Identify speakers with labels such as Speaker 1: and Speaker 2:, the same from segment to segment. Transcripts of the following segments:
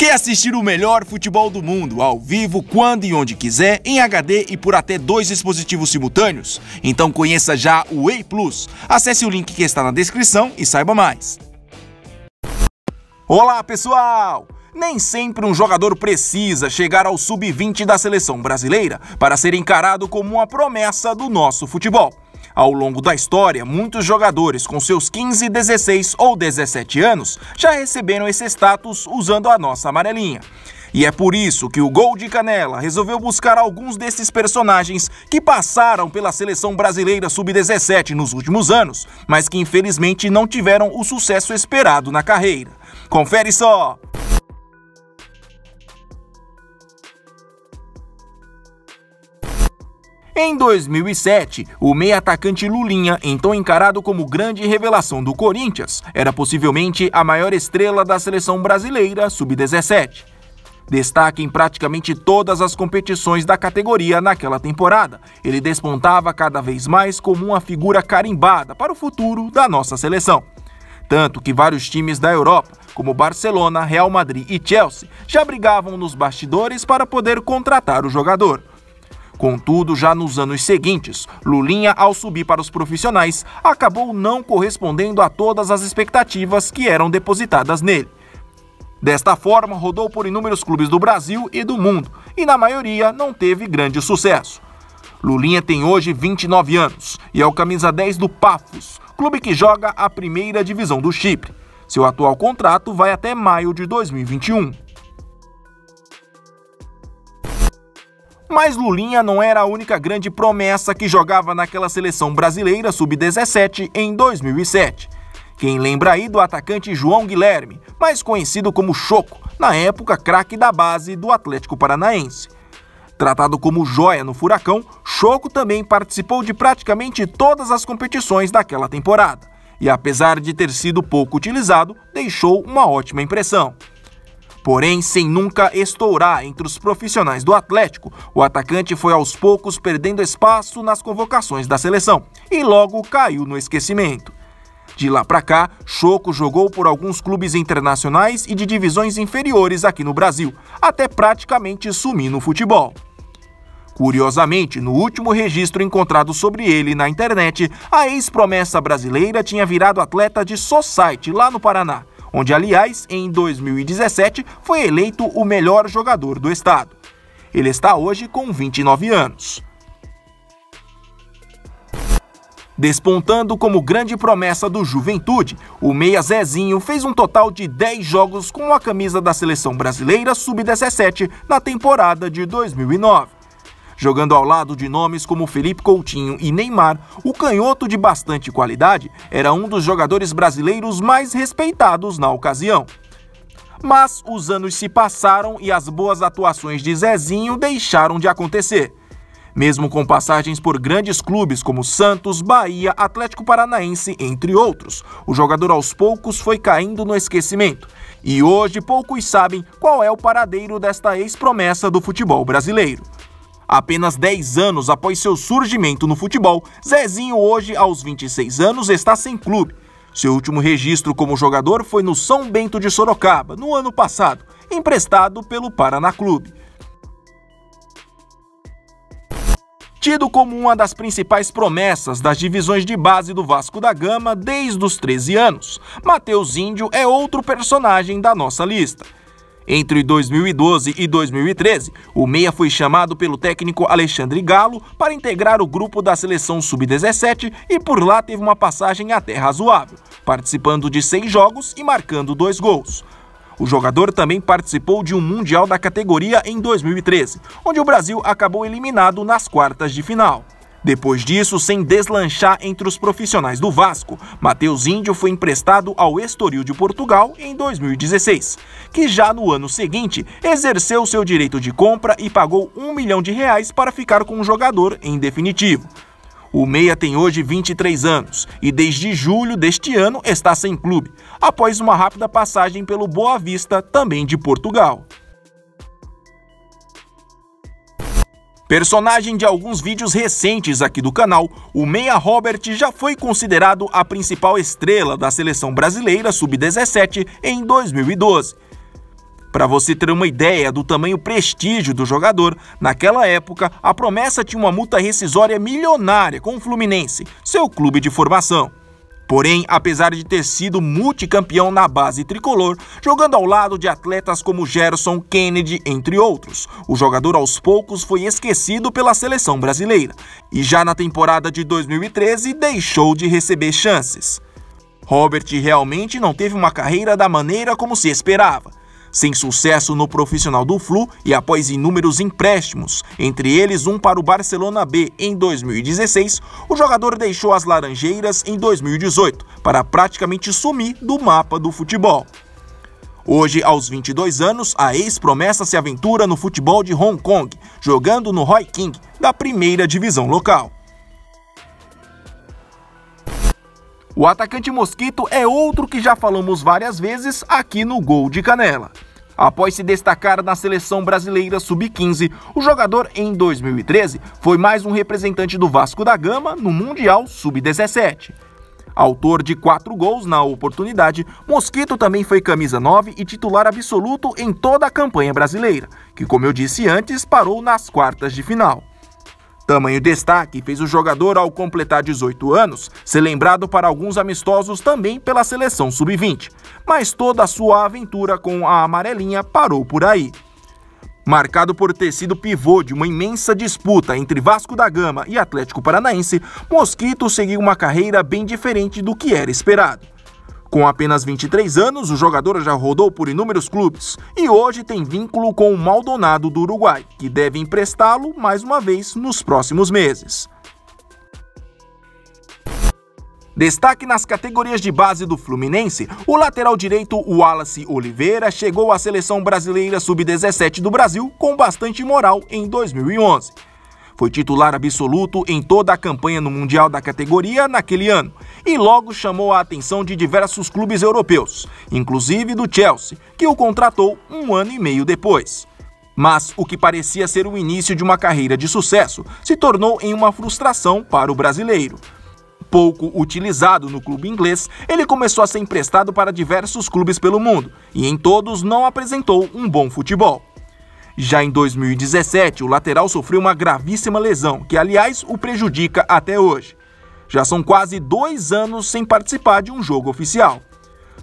Speaker 1: Quer assistir o melhor futebol do mundo, ao vivo, quando e onde quiser, em HD e por até 2 dispositivos simultâneos? Então conheça já o Whey Plus. Acesse o link que está na descrição e saiba mais. Olá, pessoal! Nem sempre um jogador precisa chegar ao sub-20 da seleção brasileira para ser encarado como uma promessa do nosso futebol. Ao longo da história, muitos jogadores com seus 15, 16 ou 17 anos já receberam esse status usando a nossa amarelinha. E é por isso que o Gol de Canela resolveu buscar alguns desses personagens que passaram pela seleção brasileira sub-17 nos últimos anos, mas que infelizmente não tiveram o sucesso esperado na carreira. Confere só! Em 2007, o meia-atacante Lulinha, então encarado como grande revelação do Corinthians, era possivelmente a maior estrela da seleção brasileira sub-17. Destaque em praticamente todas as competições da categoria naquela temporada, ele despontava cada vez mais como uma figura carimbada para o futuro da nossa seleção. Tanto que vários times da Europa, como Barcelona, Real Madrid e Chelsea, já brigavam nos bastidores para poder contratar o jogador. Contudo, já nos anos seguintes, Lulinha, ao subir para os profissionais, acabou não correspondendo a todas as expectativas que eram depositadas nele. Desta forma, rodou por inúmeros clubes do Brasil e do mundo, e na maioria não teve grande sucesso. Lulinha tem hoje 29 anos e é o camisa 10 do Paphos, clube que joga a primeira divisão do Chipre. Seu atual contrato vai até maio de 2021. Mas Lulinha não era a única grande promessa que jogava naquela seleção brasileira sub-17 em 2007. Quem lembra aí do atacante João Guilherme, mais conhecido como Choco, na época craque da base do Atlético Paranaense. Tratado como joia no Furacão, Choco também participou de praticamente todas as competições daquela temporada. E apesar de ter sido pouco utilizado, deixou uma ótima impressão. Porém, sem nunca estourar entre os profissionais do Atlético, o atacante foi aos poucos perdendo espaço nas convocações da seleção e logo caiu no esquecimento. De lá para cá, Choco jogou por alguns clubes internacionais e de divisões inferiores aqui no Brasil, até praticamente sumir no futebol. Curiosamente, no último registro encontrado sobre ele na internet, a ex-promessa brasileira tinha virado atleta de society lá no Paraná, onde, aliás, em 2017 foi eleito o melhor jogador do estado. Ele está hoje com 29 anos. Despontando como grande promessa do Juventude, o meia Zezinho fez um total de 10 jogos com a camisa da seleção brasileira sub-17 na temporada de 2009. Jogando ao lado de nomes como Felipe Coutinho e Neymar, o canhoto de bastante qualidade era um dos jogadores brasileiros mais respeitados na ocasião. Mas os anos se passaram e as boas atuações de Zezinho deixaram de acontecer. Mesmo com passagens por grandes clubes como Santos, Bahia, Atlético Paranaense, entre outros, o jogador aos poucos foi caindo no esquecimento. E hoje poucos sabem qual é o paradeiro desta ex-promessa do futebol brasileiro. Apenas 10 anos após seu surgimento no futebol, Zezinho hoje, aos 26 anos, está sem clube. Seu último registro como jogador foi no São Bento de Sorocaba, no ano passado, emprestado pelo Paraná Clube. Tido como uma das principais promessas das divisões de base do Vasco da Gama desde os 13 anos, Matheus Índio é outro personagem da nossa lista. Entre 2012 e 2013, o meia foi chamado pelo técnico Alexandre Galo para integrar o grupo da seleção sub-17 e por lá teve uma passagem até razoável, participando de 6 jogos e marcando 2 gols. O jogador também participou de um Mundial da categoria em 2013, onde o Brasil acabou eliminado nas quartas de final. Depois disso, sem deslanchar entre os profissionais do Vasco, Matheus Índio foi emprestado ao Estoril de Portugal em 2016, que já no ano seguinte exerceu seu direito de compra e pagou R$1 milhão para ficar com o jogador em definitivo. O meia tem hoje 23 anos e desde julho deste ano está sem clube, após uma rápida passagem pelo Boa Vista, também de Portugal. Personagem de alguns vídeos recentes aqui do canal, o meia Robert já foi considerado a principal estrela da seleção brasileira sub-17 em 2012. Para você ter uma ideia do tamanho prestígio do jogador, naquela época a Promessa tinha uma multa rescisória milionária com o Fluminense, seu clube de formação. Porém, apesar de ter sido multicampeão na base tricolor, jogando ao lado de atletas como Gerson, Kennedy, entre outros, o jogador aos poucos foi esquecido pela seleção brasileira e já na temporada de 2013 deixou de receber chances. Robert realmente não teve uma carreira da maneira como se esperava. Sem sucesso no profissional do Flu e após inúmeros empréstimos, entre eles um para o Barcelona B em 2016, o jogador deixou as Laranjeiras em 2018 para praticamente sumir do mapa do futebol. Hoje, aos 22 anos, a ex-promessa se aventura no futebol de Hong Kong, jogando no Roy King, da primeira divisão local. O atacante Mosquito é outro que já falamos várias vezes aqui no Gol de Canela. Após se destacar na seleção brasileira sub-15, o jogador em 2013 foi mais um representante do Vasco da Gama no Mundial sub-17. Autor de 4 gols na oportunidade, Mosquito também foi camisa 9 e titular absoluto em toda a campanha brasileira, que, como eu disse antes, parou nas quartas de final. Tamanho destaque fez o jogador, ao completar 18 anos, ser lembrado para alguns amistosos também pela seleção sub-20, mas toda a sua aventura com a amarelinha parou por aí. Marcado por ter sido pivô de uma imensa disputa entre Vasco da Gama e Atlético Paranaense, Mosquito seguiu uma carreira bem diferente do que era esperado. Com apenas 23 anos, o jogador já rodou por inúmeros clubes e hoje tem vínculo com o Maldonado do Uruguai, que deve emprestá-lo mais uma vez nos próximos meses. Destaque nas categorias de base do Fluminense, o lateral direito Wallace Oliveira chegou à seleção brasileira sub-17 do Brasil com bastante moral em 2011. Foi titular absoluto em toda a campanha no Mundial da categoria naquele ano e logo chamou a atenção de diversos clubes europeus, inclusive do Chelsea, que o contratou 1 ano e meio depois. Mas o que parecia ser o início de uma carreira de sucesso se tornou em uma frustração para o brasileiro. Pouco utilizado no clube inglês, ele começou a ser emprestado para diversos clubes pelo mundo e em todos não apresentou um bom futebol. Já em 2017, o lateral sofreu uma gravíssima lesão, que aliás o prejudica até hoje. Já são quase 2 anos sem participar de um jogo oficial.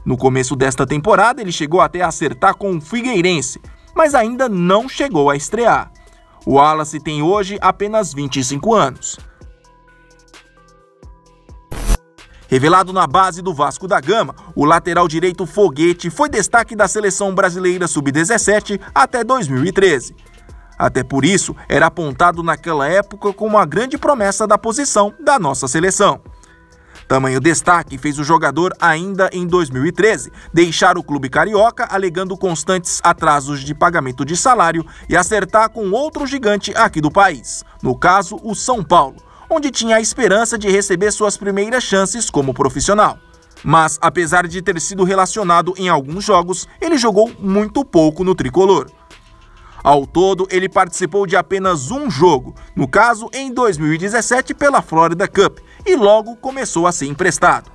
Speaker 1: No começo desta temporada, ele chegou até a acertar com o Figueirense, mas ainda não chegou a estrear. O Wallace tem hoje apenas 25 anos. Revelado na base do Vasco da Gama, o lateral direito Foguete foi destaque da seleção brasileira sub-17 até 2013. Até por isso, era apontado naquela época como a grande promessa da posição da nossa seleção. Tamanho destaque fez o jogador ainda em 2013 deixar o clube carioca alegando constantes atrasos de pagamento de salário e acertar com outro gigante aqui do país, no caso o São Paulo, onde tinha a esperança de receber suas primeiras chances como profissional. Mas, apesar de ter sido relacionado em alguns jogos, ele jogou muito pouco no tricolor. Ao todo, ele participou de apenas um jogo, no caso em 2017 pela Florida Cup, e logo começou a ser emprestado.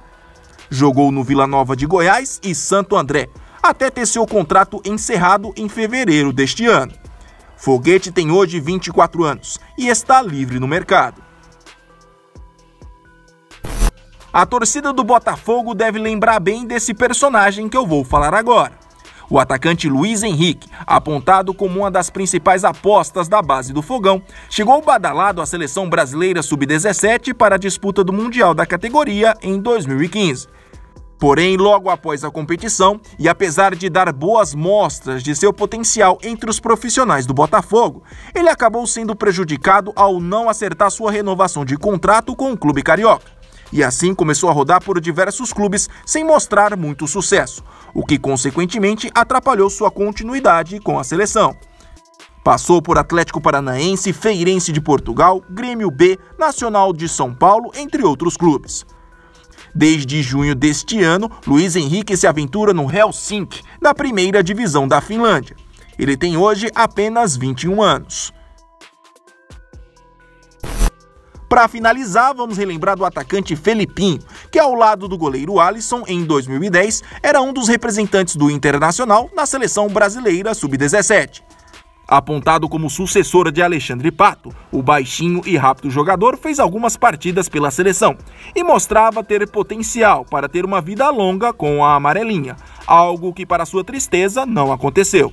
Speaker 1: Jogou no Vila Nova de Goiás e Santo André, até ter seu contrato encerrado em fevereiro deste ano. Foguete tem hoje 24 anos e está livre no mercado. A torcida do Botafogo deve lembrar bem desse personagem que eu vou falar agora. O atacante Luiz Henrique, apontado como uma das principais apostas da base do Fogão, chegou badalado à seleção brasileira sub-17 para a disputa do Mundial da categoria em 2015. Porém, logo após a competição, e apesar de dar boas mostras de seu potencial entre os profissionais do Botafogo, ele acabou sendo prejudicado ao não acertar sua renovação de contrato com o clube carioca. E assim começou a rodar por diversos clubes sem mostrar muito sucesso, o que consequentemente atrapalhou sua continuidade com a seleção. Passou por Atlético Paranaense, Feirense de Portugal, Grêmio B, Nacional de São Paulo, entre outros clubes. Desde junho deste ano, Luiz Henrique se aventura no Helsinki, da primeira divisão da Finlândia. Ele tem hoje apenas 21 anos. Para finalizar, vamos relembrar do atacante Felipinho, que ao lado do goleiro Alisson, em 2010, era um dos representantes do Internacional na seleção brasileira sub-17. Apontado como sucessor de Alexandre Pato, o baixinho e rápido jogador fez algumas partidas pela seleção e mostrava ter potencial para ter uma vida longa com a amarelinha, algo que, para sua tristeza, não aconteceu.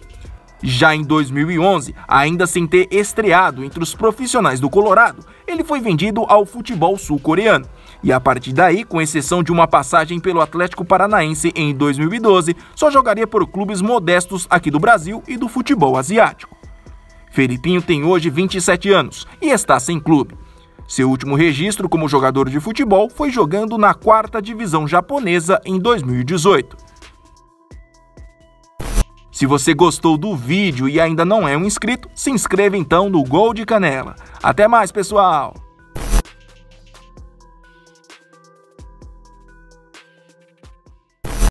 Speaker 1: Já em 2011, ainda sem ter estreado entre os profissionais do Colorado, ele foi vendido ao futebol sul-coreano. E a partir daí, com exceção de uma passagem pelo Atlético Paranaense em 2012, só jogaria por clubes modestos aqui do Brasil e do futebol asiático. Felipinho tem hoje 27 anos e está sem clube. Seu último registro como jogador de futebol foi jogando na 4ª divisão japonesa em 2018. Se você gostou do vídeo e ainda não é um inscrito, se inscreva então no Gol de Canela. Até mais, pessoal!